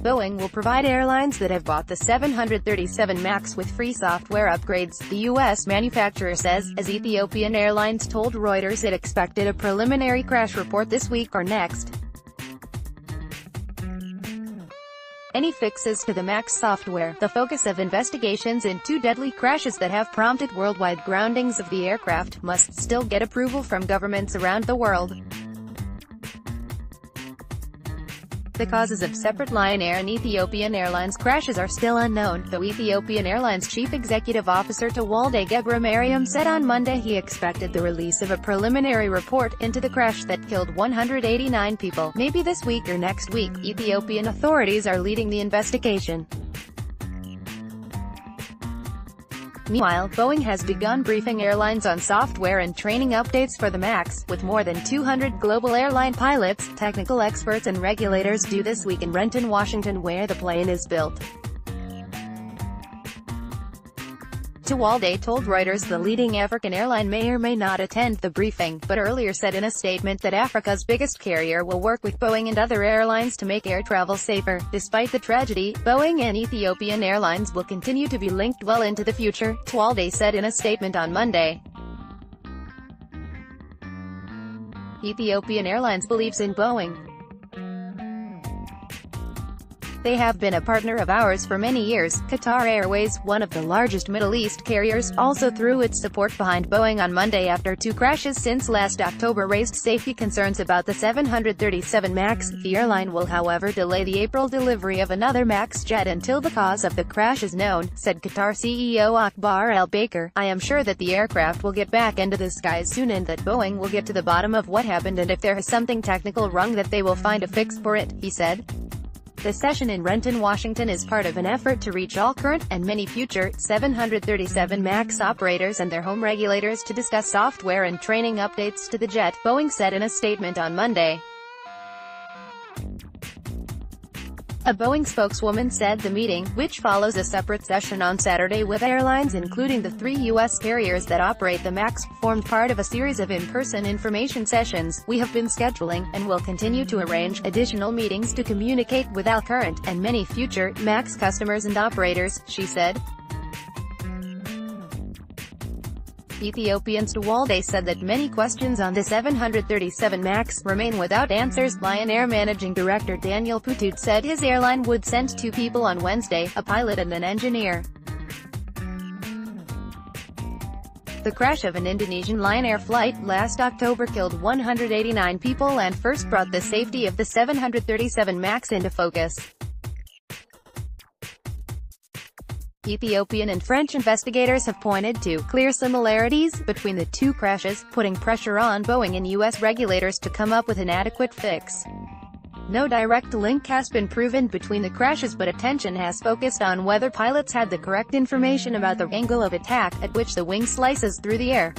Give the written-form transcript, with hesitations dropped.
Boeing will provide airlines that have bought the 737 MAX with free software upgrades, the U.S. manufacturer says, as Ethiopian Airlines told Reuters it expected a preliminary crash report this week or next. Any fixes to the MAX software, the focus of investigations in two deadly crashes that have prompted worldwide groundings of the aircraft, must still get approval from governments around the world. The causes of separate Lion Air and Ethiopian Airlines crashes are still unknown, though Ethiopian Airlines Chief Executive Officer Tewolde Gebremariam said on Monday he expected the release of a preliminary report into the crash that killed 189 people, maybe this week or next week. Ethiopian authorities are leading the investigation. Meanwhile, Boeing has begun briefing airlines on software and training updates for the MAX, with more than 200 global airline pilots, technical experts and regulators due this week in Renton, Washington, where the plane is built. Tewolde told Reuters the leading African airline may or may not attend the briefing, but earlier said in a statement that Africa's biggest carrier will work with Boeing and other airlines to make air travel safer. Despite the tragedy, Boeing and Ethiopian Airlines will continue to be linked well into the future, Tewolde said in a statement on Monday. Ethiopian Airlines believes in Boeing. They have been a partner of ours for many years. Qatar Airways, one of the largest Middle East carriers, also threw its support behind Boeing on Monday after two crashes since last October raised safety concerns about the 737 MAX. The airline will however delay the April delivery of another MAX jet until the cause of the crash is known, said Qatar CEO Akbar Al-Baker. I am sure that the aircraft will get back into the skies soon and that Boeing will get to the bottom of what happened, and if there is something technical wrong that they will find a fix for it, he said. The session in Renton, Washington is part of an effort to reach all current, and many future, 737 MAX operators and their home regulators to discuss software and training updates to the jet, Boeing said in a statement on Monday. A Boeing spokeswoman said the meeting, which follows a separate session on Saturday with airlines including the three U.S. carriers that operate the MAX, formed part of a series of in-person information sessions we have been scheduling, and will continue to arrange additional meetings to communicate with our current, and many future, MAX customers and operators, she said. Ethiopian's Tewolde said that many questions on the 737 MAX remain without answers. Lion Air Managing Director Daniel Putut said his airline would send two people on Wednesday, a pilot and an engineer. The crash of an Indonesian Lion Air flight last October killed 189 people and first brought the safety of the 737 MAX into focus. Ethiopian and French investigators have pointed to clear similarities between the two crashes, putting pressure on Boeing and U.S. regulators to come up with an adequate fix. No direct link has been proven between the crashes, but attention has focused on whether pilots had the correct information about the angle of attack at which the wing slices through the air.